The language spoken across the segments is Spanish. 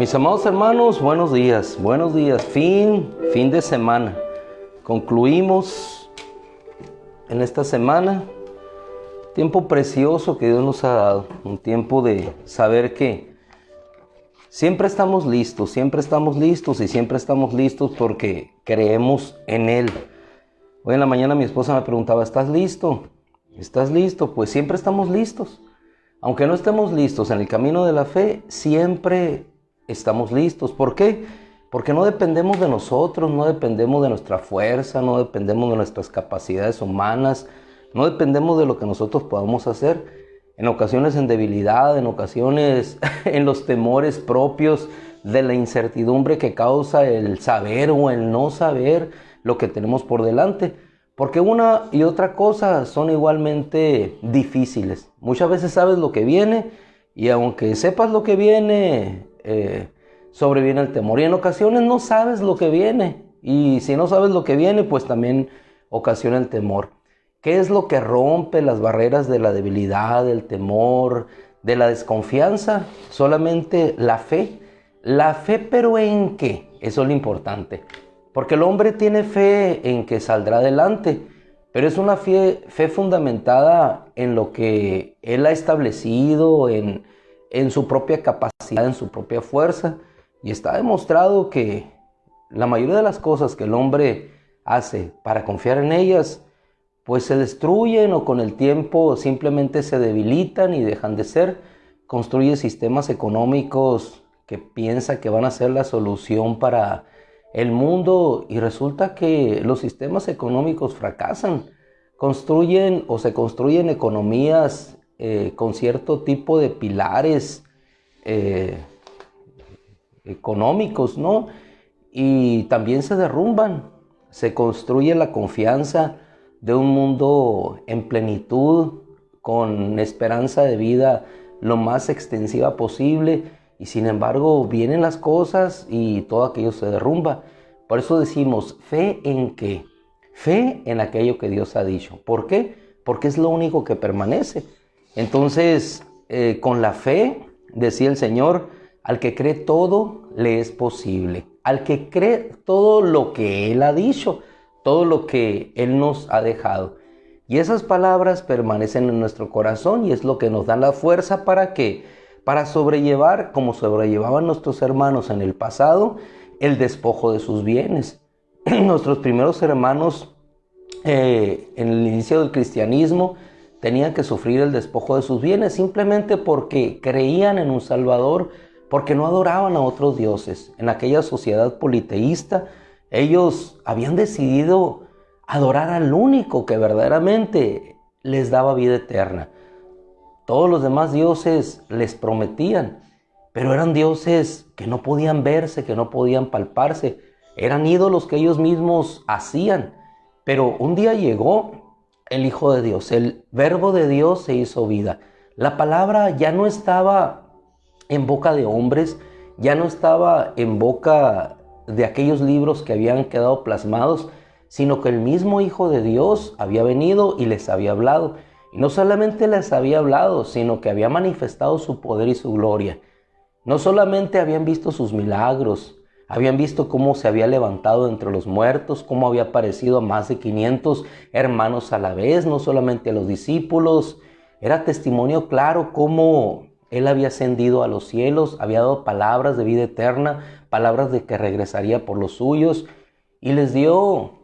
Mis amados hermanos, buenos días, fin de semana. Concluimos en esta semana tiempo precioso que Dios nos ha dado, un tiempo de saber que siempre estamos listos y siempre estamos listos porque creemos en Él. Hoy en la mañana mi esposa me preguntaba, ¿estás listo? ¿Estás listo? Pues siempre estamos listos. Aunque no estemos listos en el camino de la fe, siempre estamos listos. ¿Por qué? Porque no dependemos de nosotros, no dependemos de nuestra fuerza, no dependemos de nuestras capacidades humanas, no dependemos de lo que nosotros podamos hacer. En ocasiones en debilidad, en ocasiones en los temores propios de la incertidumbre que causa el saber o el no saber lo que tenemos por delante. Porque una y otra cosa son igualmente difíciles. Muchas veces sabes lo que viene y aunque sepas lo que viene, sobreviene el temor. Y en ocasiones no sabes lo que viene. Y si no sabes lo que viene, pues también ocasiona el temor. ¿Qué es lo que rompe las barreras de la debilidad, del temor, de la desconfianza? Solamente la fe. La fe, pero ¿en qué? Eso es lo importante. Porque el hombre tiene fe en que saldrá adelante, pero es una fe fundamentada en lo que él ha establecido, en su propia capacidad, en su propia fuerza. Y está demostrado que la mayoría de las cosas que el hombre hace para confiar en ellas, pues se destruyen o con el tiempo simplemente se debilitan y dejan de ser. Construye sistemas económicos que piensa que van a ser la solución para el mundo y resulta que los sistemas económicos fracasan. Se construyen economías con cierto tipo de pilares económicos, ¿no? Y también se derrumban. Se construye la confianza de un mundo en plenitud, con esperanza de vida lo más extensiva posible. Y sin embargo vienen las cosas y todo aquello se derrumba. Por eso decimos, ¿fe en qué? Fe en aquello que Dios ha dicho. ¿Por qué? Porque es lo único que permanece. Entonces, con la fe, decía el Señor, al que cree todo le es posible. Al que cree todo lo que Él ha dicho, todo lo que Él nos ha dejado. Y esas palabras permanecen en nuestro corazón y es lo que nos da la fuerza para sobrellevar, como sobrellevaban nuestros hermanos en el pasado, el despojo de sus bienes. Nuestros primeros hermanos en el inicio del cristianismo tenían que sufrir el despojo de sus bienes simplemente porque creían en un Salvador, porque no adoraban a otros dioses. En aquella sociedad politeísta, ellos habían decidido adorar al único que verdaderamente les daba vida eterna. Todos los demás dioses les prometían, pero eran dioses que no podían verse, que no podían palparse. Eran ídolos que ellos mismos hacían. Pero un día llegó el Hijo de Dios, el Verbo de Dios se hizo vida. La palabra ya no estaba en boca de hombres, ya no estaba en boca de aquellos libros que habían quedado plasmados, sino que el mismo Hijo de Dios había venido y les había hablado. Y no solamente les había hablado, sino que había manifestado su poder y su gloria. No solamente habían visto sus milagros, habían visto cómo se había levantado entre los muertos, cómo había aparecido a más de 500 hermanos a la vez, no solamente a los discípulos. Era testimonio claro cómo Él había ascendido a los cielos, había dado palabras de vida eterna, palabras de que regresaría por los suyos, y les dio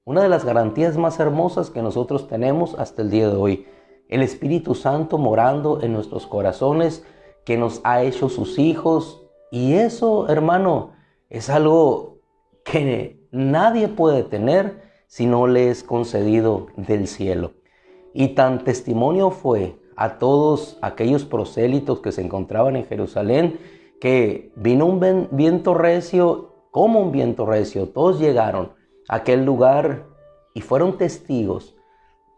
una de las garantías más hermosas que nosotros tenemos hasta el día de hoy. El Espíritu Santo morando en nuestros corazones, que nos ha hecho sus hijos. Y eso, hermano, es algo que nadie puede tener si no le es concedido del cielo. Y tan testimonio fue a todos aquellos prosélitos que se encontraban en Jerusalén, que vino un viento recio, como un viento recio. Todos llegaron aquel lugar y fueron testigos,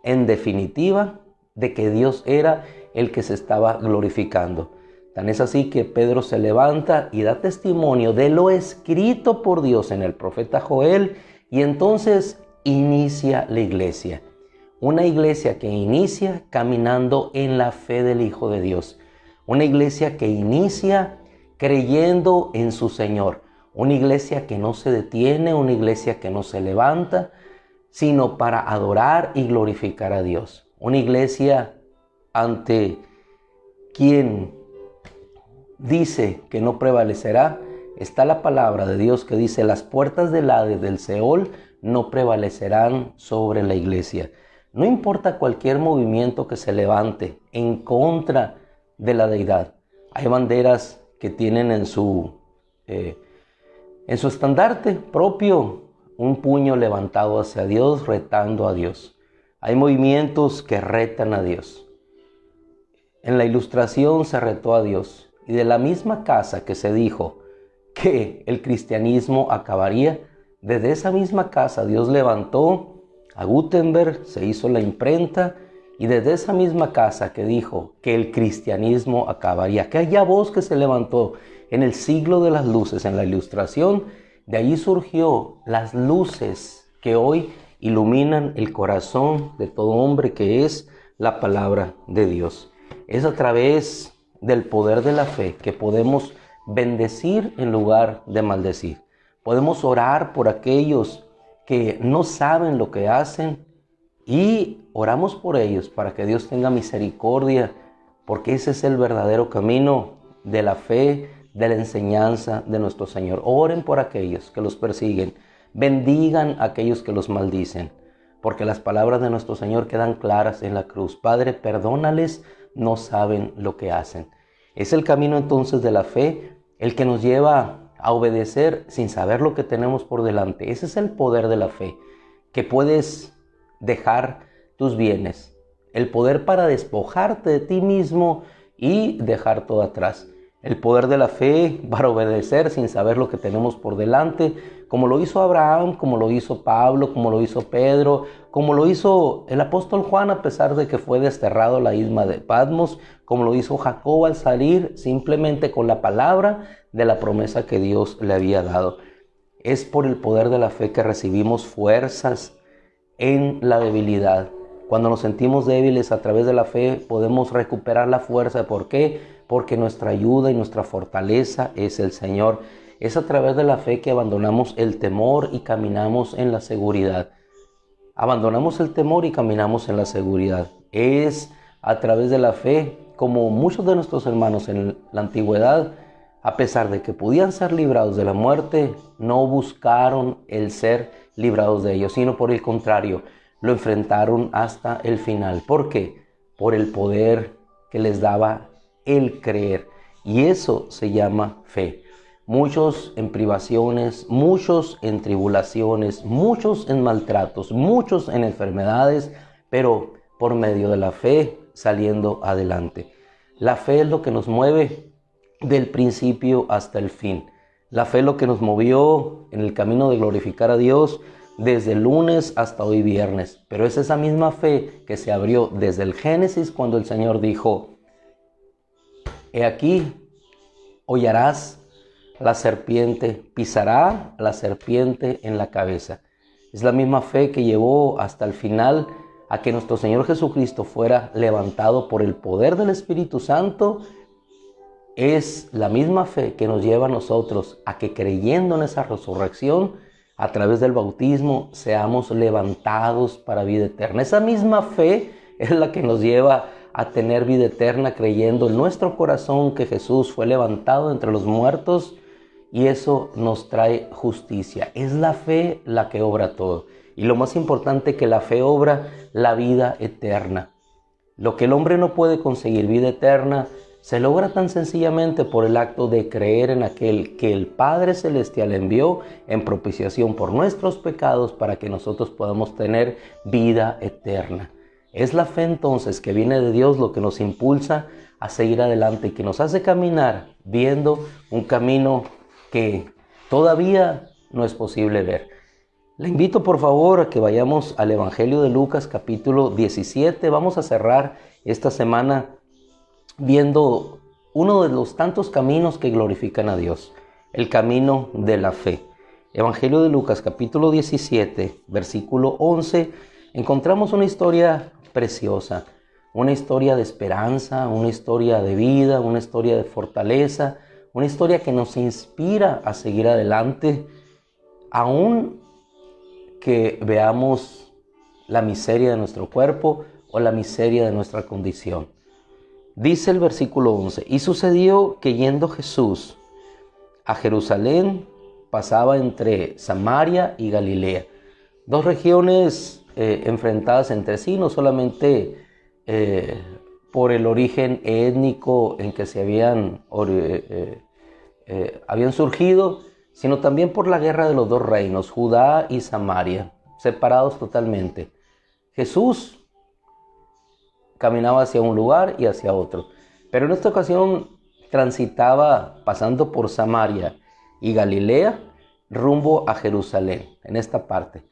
en definitiva, de que Dios era el que se estaba glorificando. Tan es así que Pedro se levanta y da testimonio de lo escrito por Dios en el profeta Joel, y entonces inicia la iglesia. Una iglesia que inicia caminando en la fe del Hijo de Dios. Una iglesia que inicia creyendo en su Señor. Una iglesia que no se detiene, una iglesia que no se levanta, sino para adorar y glorificar a Dios. Una iglesia ante quien dice que no prevalecerá. Está la palabra de Dios que dice: las puertas del Hades, del Seol, no prevalecerán sobre la iglesia. No importa cualquier movimiento que se levante en contra de la deidad. Hay banderas que tienen en su estandarte propio un puño levantado hacia Dios, retando a Dios. Hay movimientos que retan a Dios. En la Ilustración se retó a Dios, y de la misma casa que se dijo que el cristianismo acabaría, desde esa misma casa Dios levantó a Gutenberg, se hizo la imprenta, y desde esa misma casa que dijo que el cristianismo acabaría, aquella voz que se levantó en el siglo de las luces, en la Ilustración, de allí surgió las luces que hoy iluminan el corazón de todo hombre, que es la palabra de Dios. Es a través del poder de la fe que podemos bendecir en lugar de maldecir. Podemos orar por aquellos que no saben lo que hacen y oramos por ellos para que Dios tenga misericordia, porque ese es el verdadero camino de la fe, de la enseñanza de nuestro Señor. Oren por aquellos que los persiguen, bendigan a aquellos que los maldicen, porque las palabras de nuestro Señor quedan claras en la cruz. Padre, perdónales, no saben lo que hacen. Es el camino entonces de la fe, el que nos lleva a obedecer sin saber lo que tenemos por delante. Ese es el poder de la fe, que puedes dejar tus bienes, el poder para despojarte de ti mismo y dejar todo atrás. El poder de la fe para obedecer sin saber lo que tenemos por delante, como lo hizo Abraham, como lo hizo Pablo, como lo hizo Pedro, como lo hizo el apóstol Juan a pesar de que fue desterrado a la isla de Patmos, como lo hizo Jacob al salir simplemente con la palabra de la promesa que Dios le había dado. Es por el poder de la fe que recibimos fuerzas en la debilidad. Cuando nos sentimos débiles, a través de la fe podemos recuperar la fuerza. ¿Por qué? Porque nuestra ayuda y nuestra fortaleza es el Señor. Es a través de la fe que abandonamos el temor y caminamos en la seguridad. Abandonamos el temor y caminamos en la seguridad. Es a través de la fe como muchos de nuestros hermanos en la antigüedad, a pesar de que podían ser librados de la muerte, no buscaron el ser librados de ellos, sino por el contrario, lo enfrentaron hasta el final. ¿Por qué? Por el poder que les daba el creer. Y eso se llama fe. Muchos en privaciones, muchos en tribulaciones, muchos en maltratos, muchos en enfermedades, pero por medio de la fe saliendo adelante. La fe es lo que nos mueve del principio hasta el fin. La fe es lo que nos movió en el camino de glorificar a Dios desde el lunes hasta hoy viernes. Pero es esa misma fe que se abrió desde el Génesis cuando el Señor dijo: he aquí, hollarás la serpiente, pisará la serpiente en la cabeza. Es la misma fe que llevó hasta el final a que nuestro Señor Jesucristo fuera levantado por el poder del Espíritu Santo. Es la misma fe que nos lleva a nosotros a que, creyendo en esa resurrección, a través del bautismo, seamos levantados para vida eterna. Esa misma fe es la que nos lleva a tener vida eterna, creyendo en nuestro corazón que Jesús fue levantado entre los muertos, y eso nos trae justicia. Es la fe la que obra todo. Y lo más importante, que la fe obra la vida eterna. Lo que el hombre no puede conseguir, vida eterna, se logra tan sencillamente por el acto de creer en aquel que el Padre Celestial envió en propiciación por nuestros pecados para que nosotros podamos tener vida eterna. Es la fe entonces que viene de Dios lo que nos impulsa a seguir adelante y que nos hace caminar viendo un camino que todavía no es posible ver. Le invito por favor a que vayamos al Evangelio de Lucas capítulo 17. Vamos a cerrar esta semana viendo uno de los tantos caminos que glorifican a Dios, el camino de la fe. Evangelio de Lucas capítulo 17, versículo 11, encontramos una historia preciosa, una historia de esperanza, una historia de vida, una historia de fortaleza, una historia que nos inspira a seguir adelante, aun que veamos la miseria de nuestro cuerpo o la miseria de nuestra condición. Dice el versículo 11, y sucedió que yendo Jesús a Jerusalén, pasaba entre Samaria y Galilea, dos regiones enfrentadas entre sí, no solamente por el origen étnico en que se habían surgido, sino también por la guerra de los dos reinos, Judá y Samaria, separados totalmente. Jesús caminaba hacia un lugar y hacia otro, pero en esta ocasión transitaba pasando por Samaria y Galilea rumbo a Jerusalén, en esta parte.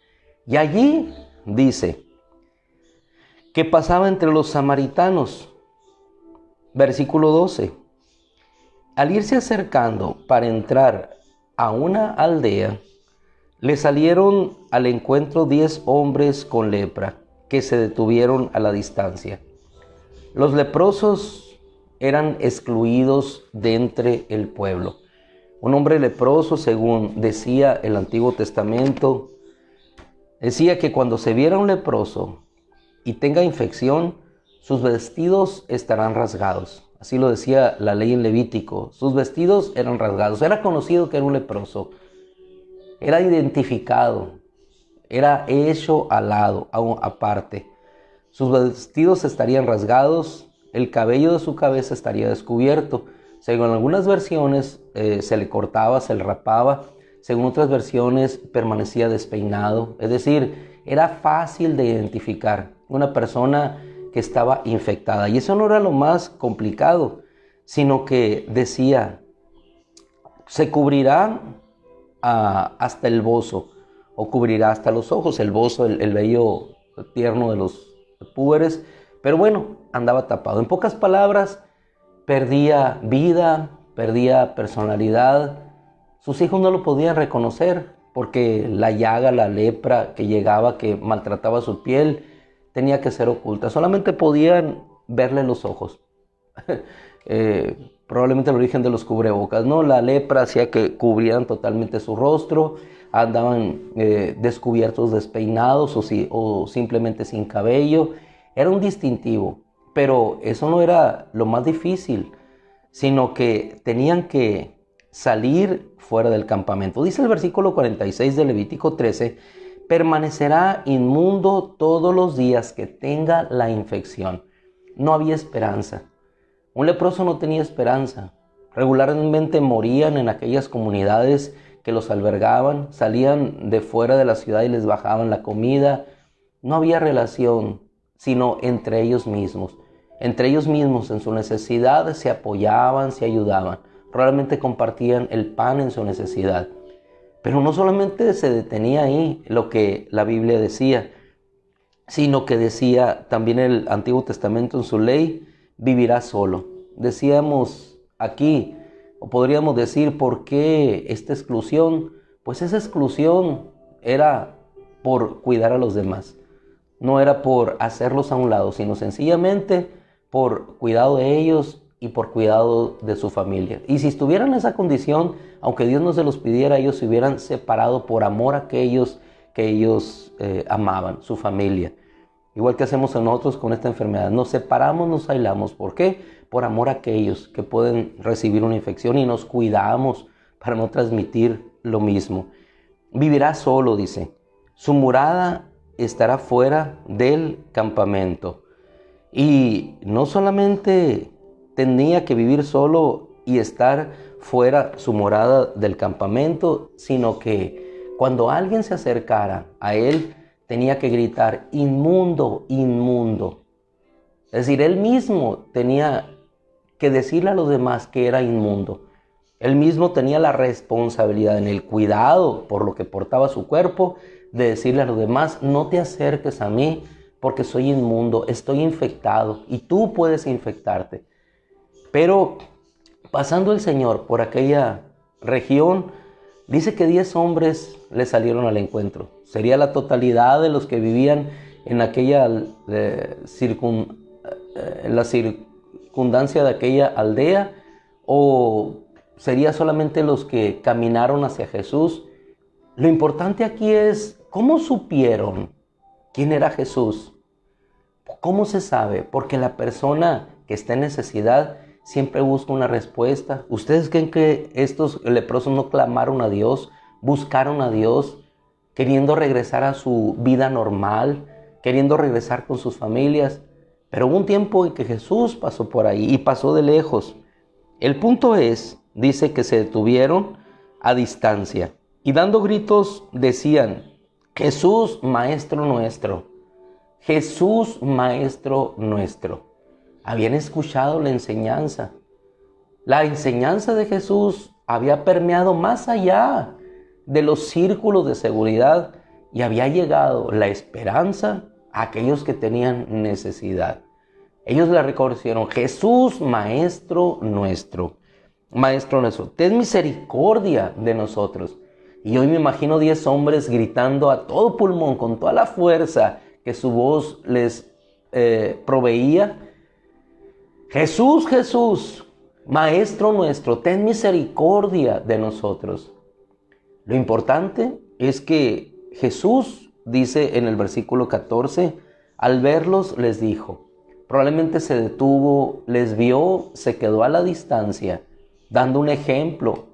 Y allí dice que pasaba entre los samaritanos. Versículo 12. Al irse acercando para entrar a una aldea, le salieron al encuentro 10 hombres con lepra, que se detuvieron a la distancia. Los leprosos eran excluidos de entre el pueblo. Un hombre leproso, según decía el Antiguo Testamento, decía que cuando se viera un leproso y tenga infección, sus vestidos estarán rasgados. Así lo decía la ley en Levítico. Sus vestidos eran rasgados. Era conocido que era un leproso. Era identificado. Era hecho al lado, aparte. Sus vestidos estarían rasgados. El cabello de su cabeza estaría descubierto. Según algunas versiones, se le cortaba, se le rapaba. Según otras versiones, permanecía despeinado. Es decir, era fácil de identificar una persona que estaba infectada. Y eso no era lo más complicado, sino que decía, se cubrirá hasta el bozo, o cubrirá hasta los ojos, el bozo, el vello tierno de los púberes, pero bueno, andaba tapado. En pocas palabras, perdía vida, perdía personalidad. Sus hijos no lo podían reconocer porque la llaga, la lepra que llegaba, que maltrataba su piel, tenía que ser oculta. Solamente podían verle los ojos. Probablemente el origen de los cubrebocas, ¿no? La lepra hacía que cubrieran totalmente su rostro, andaban descubiertos, despeinados o simplemente sin cabello. Era un distintivo, pero eso no era lo más difícil, sino que tenían que salir fuera del campamento. Dice el versículo 46 de Levítico 13, permanecerá inmundo todos los días que tenga la infección. No había esperanza. Un leproso no tenía esperanza. Regularmente morían en aquellas comunidades que los albergaban, salían de fuera de la ciudad y les bajaban la comida. No había relación, sino entre ellos mismos. Entre ellos mismos en su necesidad se apoyaban, se ayudaban. Probablemente compartían el pan en su necesidad. Pero no solamente se detenía ahí lo que la Biblia decía, sino que decía también el Antiguo Testamento en su ley, vivirá solo. Decíamos aquí, o podríamos decir, ¿por qué esta exclusión? Pues esa exclusión era por cuidar a los demás. No era por hacerlos a un lado, sino sencillamente por cuidado de ellos y por cuidado de su familia. Y si estuvieran en esa condición, aunque Dios no se los pidiera, ellos se hubieran separado por amor a aquellos que ellos amaban, su familia. Igual que hacemos nosotros con esta enfermedad. Nos separamos, nos aislamos. ¿Por qué? Por amor a aquellos que pueden recibir una infección y nos cuidamos para no transmitir lo mismo. Vivirá solo, dice. Su morada estará fuera del campamento. Y no solamente tenía que vivir solo y estar fuera su morada del campamento, sino que cuando alguien se acercara a él, tenía que gritar, inmundo, inmundo. Es decir, él mismo tenía que decirle a los demás que era inmundo. Él mismo tenía la responsabilidad en el cuidado por lo que portaba su cuerpo, de decirle a los demás, no te acerques a mí porque soy inmundo, estoy infectado y tú puedes infectarte. Pero pasando el Señor por aquella región, dice que 10 hombres le salieron al encuentro. Sería la totalidad de los que vivían en aquella la circundancia de aquella aldea, o sería solamente los que caminaron hacia Jesús. Lo importante aquí es cómo supieron quién era Jesús. ¿Cómo se sabe? Porque la persona que está en necesidad siempre busca una respuesta. ¿Ustedes creen que estos leprosos no clamaron a Dios, buscaron a Dios, queriendo regresar a su vida normal, queriendo regresar con sus familias? Pero hubo un tiempo en que Jesús pasó por ahí y pasó de lejos. El punto es, dice que se detuvieron a distancia y dando gritos decían: Jesús, Maestro nuestro. Jesús, Maestro nuestro. Habían escuchado la enseñanza. La enseñanza de Jesús había permeado más allá de los círculos de seguridad y había llegado la esperanza a aquellos que tenían necesidad. Ellos la reconocieron: Jesús, Maestro nuestro. Maestro nuestro, ten misericordia de nosotros. Y hoy me imagino 10 hombres gritando a todo pulmón, con toda la fuerza que su voz les proveía: Jesús, Jesús, Maestro nuestro, ten misericordia de nosotros. Lo importante es que Jesús, dice en el versículo 14, al verlos les dijo. Probablemente se detuvo, les vio, se quedó a la distancia, dando un ejemplo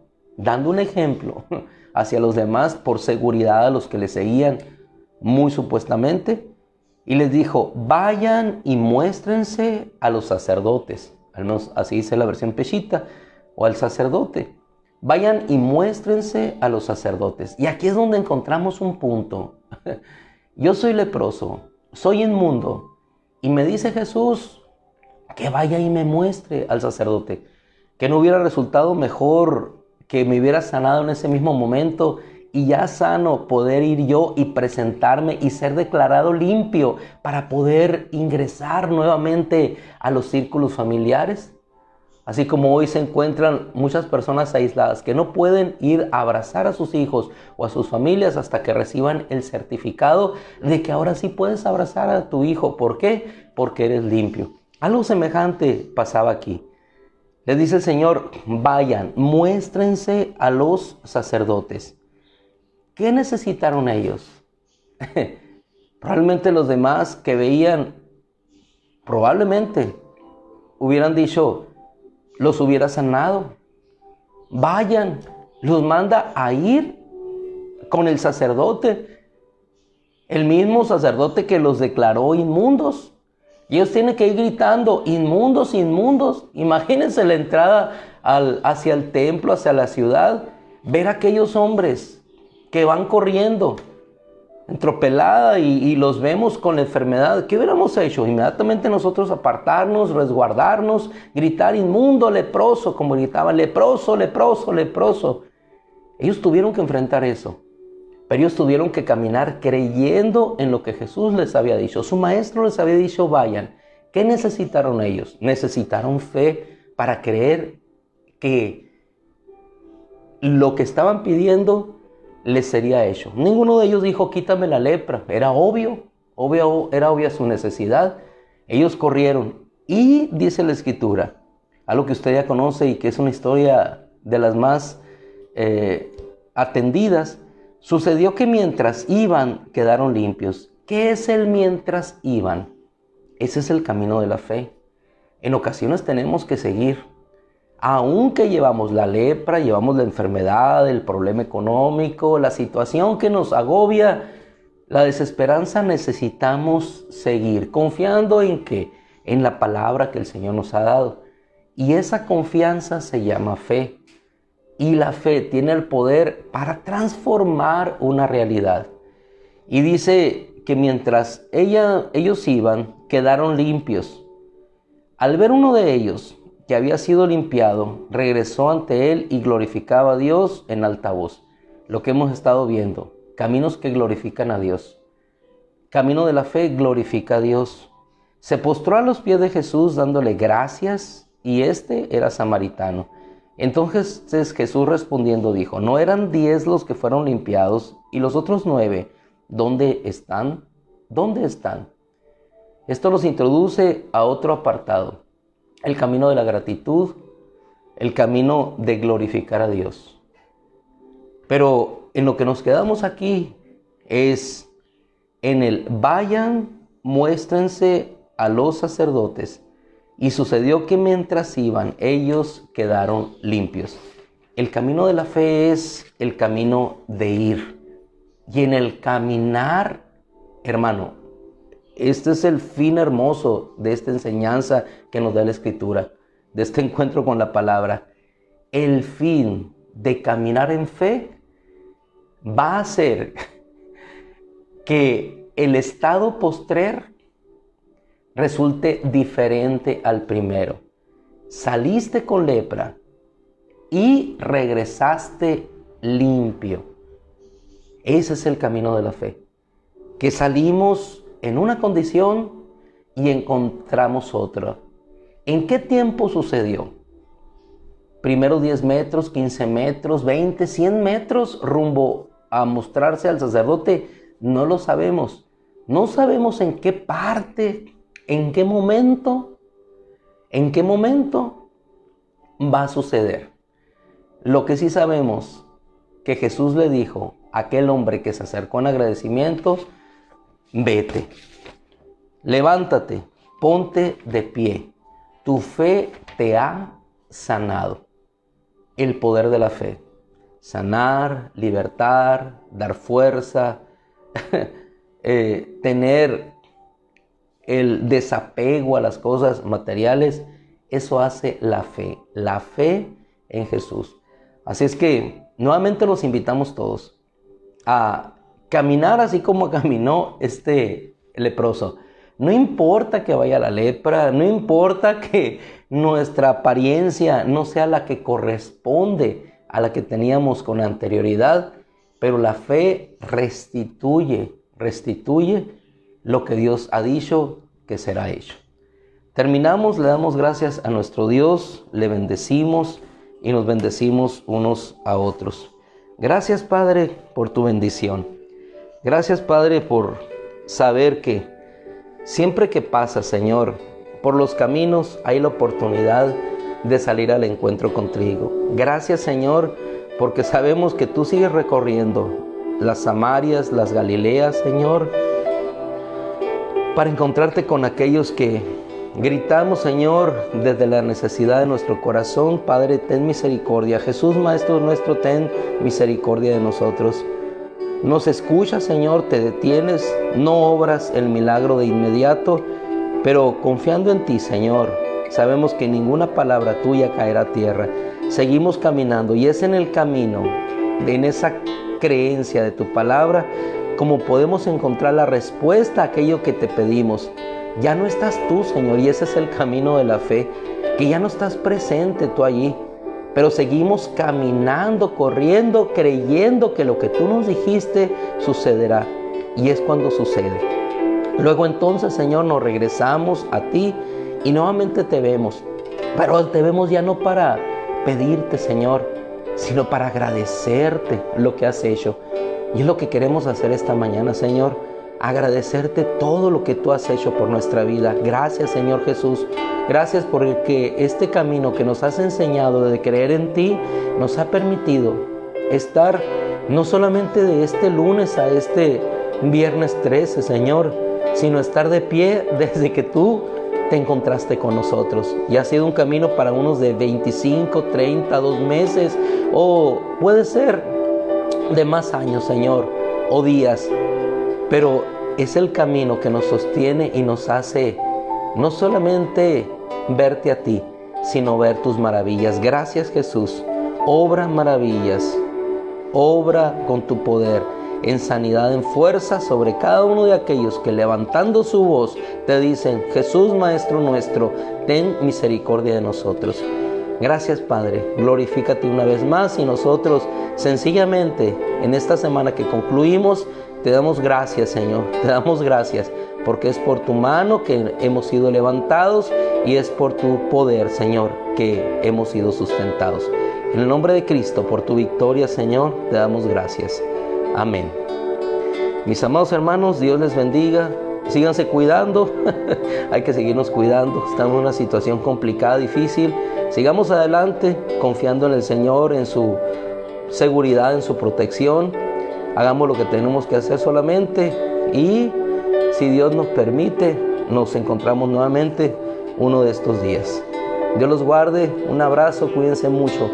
hacia los demás por seguridad a los que le seguían, muy supuestamente. Y les dijo: vayan y muéstrense a los sacerdotes. Al menos así dice la versión Peshita, o al sacerdote. Vayan y muéstrense a los sacerdotes. Y aquí es donde encontramos un punto. Yo soy leproso, soy inmundo. Y me dice Jesús que vaya y me muestre al sacerdote. Que no hubiera resultado mejor que me hubiera sanado en ese mismo momento y ya sano poder ir yo y presentarme y ser declarado limpio para poder ingresar nuevamente a los círculos familiares. Así como hoy se encuentran muchas personas aisladas que no pueden ir a abrazar a sus hijos o a sus familias hasta que reciban el certificado de que ahora sí puedes abrazar a tu hijo. ¿Por qué? Porque eres limpio. Algo semejante pasaba aquí. Les dice el Señor: vayan, muéstrense a los sacerdotes. ¿Qué necesitaron ellos? Probablemente los demás que veían, probablemente hubieran dicho: los hubiera sanado. Vayan, los manda a ir con el sacerdote, el mismo sacerdote que los declaró inmundos. Y ellos tienen que ir gritando: inmundos, inmundos. Imagínense la entrada hacia el templo, hacia la ciudad, ver a aquellos hombres que van corriendo, entropelada, y los vemos con la enfermedad. ¿Qué hubiéramos hecho? Inmediatamente nosotros apartarnos, resguardarnos, gritar: inmundo, leproso, como gritaban: leproso, leproso, leproso. Ellos tuvieron que enfrentar eso, pero ellos tuvieron que caminar creyendo en lo que Jesús les había dicho. Su maestro les había dicho: vayan. ¿Qué necesitaron ellos? Necesitaron fe para creer que lo que estaban pidiendo les sería hecho. Ninguno de ellos dijo: quítame la lepra. Era era obvia su necesidad. Ellos corrieron y dice la Escritura, algo que usted ya conoce y que es una historia de las más atendidas. Sucedió que mientras iban quedaron limpios. ¿Qué es el mientras iban? Ese es el camino de la fe. En ocasiones tenemos que seguir. Aunque llevamos la lepra, llevamos la enfermedad, el problema económico, la situación que nos agobia, la desesperanza, necesitamos seguir confiando en que, en la palabra que el Señor nos ha dado. Y esa confianza se llama fe. Y la fe tiene el poder para transformar una realidad. Y dice que mientras ellos iban, quedaron limpios. Al ver uno de ellos que había sido limpiado, regresó ante él y glorificaba a Dios en alta voz. Lo que hemos estado viendo, caminos que glorifican a Dios. Camino de la fe glorifica a Dios. Se postró a los pies de Jesús dándole gracias, y este era samaritano. Entonces Jesús respondiendo dijo: ¿no eran 10 los que fueron limpiados? ¿Y los otros 9, dónde están? ¿Dónde están? Esto los introduce a otro apartado. El camino de la gratitud, el camino de glorificar a Dios. Pero en lo que nos quedamos aquí es en el vayan, muéstrense a los sacerdotes. Y sucedió que mientras iban, ellos quedaron limpios. El camino de la fe es el camino de ir. Y en el caminar, hermano, este es el fin hermoso de esta enseñanza que nos da la Escritura, de este encuentro con la palabra. El fin de caminar en fe va a ser que el estado postrer resulte diferente al primero. Saliste con lepra y regresaste limpio. Ese es el camino de la fe. Que salimos en una condición y encontramos otra. ¿En qué tiempo sucedió? Primero 10 metros, 15 metros, 20, 100 metros rumbo a mostrarse al sacerdote. No lo sabemos. No sabemos en qué parte, en qué momento va a suceder. Lo que sí sabemos, que Jesús le dijo a aquel hombre que se acercó en agradecimiento: vete, levántate, ponte de pie, tu fe te ha sanado. El poder de la fe: sanar, libertar, dar fuerza, tener el desapego a las cosas materiales. Eso hace la fe en Jesús. Así es que nuevamente los invitamos todos a caminar así como caminó este leproso. No importa que vaya la lepra, no importa que nuestra apariencia no sea la que corresponde a la que teníamos con anterioridad, pero la fe restituye lo que Dios ha dicho que será hecho. Terminamos, le damos gracias a nuestro Dios, le bendecimos y nos bendecimos unos a otros. Gracias, Padre, por tu bendición. Gracias, Padre, por saber que siempre que pasas, Señor, por los caminos hay la oportunidad de salir al encuentro contigo. Gracias, Señor, porque sabemos que tú sigues recorriendo las Samarias, las Galileas, Señor, para encontrarte con aquellos que gritamos, Señor, desde la necesidad de nuestro corazón. Padre, ten misericordia. Jesús, Maestro nuestro, ten misericordia de nosotros. Nos escuchas, Señor, te detienes, no obras el milagro de inmediato, pero confiando en ti, Señor, sabemos que ninguna palabra tuya caerá a tierra. Seguimos caminando y es en el camino, en esa creencia de tu palabra, como podemos encontrar la respuesta a aquello que te pedimos. Ya no estás tú, Señor, y ese es el camino de la fe, que ya no estás presente tú allí, pero seguimos caminando, corriendo, creyendo que lo que tú nos dijiste sucederá, y es cuando sucede. Luego entonces, Señor, nos regresamos a ti y nuevamente te vemos, pero te vemos ya no para pedirte, Señor, sino para agradecerte lo que has hecho. Y es lo que queremos hacer esta mañana, Señor, agradecerte todo lo que tú has hecho por nuestra vida. Gracias, Señor Jesús. Gracias porque este camino que nos has enseñado de creer en ti nos ha permitido estar no solamente de este lunes a este viernes 13, Señor, sino estar de pie desde que tú te encontraste con nosotros. Y ha sido un camino para unos de 25, 30, 2 meses, o puede ser de más años, Señor, o días. Pero es el camino que nos sostiene y nos hace no solamente verte a ti, sino ver tus maravillas. Gracias, Jesús. Obra maravillas. Obra con tu poder en sanidad, en fuerza sobre cada uno de aquellos que levantando su voz te dicen: Jesús, Maestro nuestro, ten misericordia de nosotros. Gracias, Padre. Glorifícate una vez más y nosotros sencillamente en esta semana que concluimos te damos gracias, Señor. Te damos gracias porque es por tu mano que hemos sido levantados y es por tu poder, Señor, que hemos sido sustentados. En el nombre de Cristo, por tu victoria, Señor, te damos gracias. Amén. Mis amados hermanos, Dios les bendiga. síganse cuidando, hay que seguirnos cuidando, estamos en una situación complicada, difícil. Sigamos adelante confiando en el Señor, en su seguridad, en su protección. Hagamos lo que tenemos que hacer solamente y si Dios nos permite, nos encontramos nuevamente uno de estos días. Dios los guarde, un abrazo, cuídense mucho.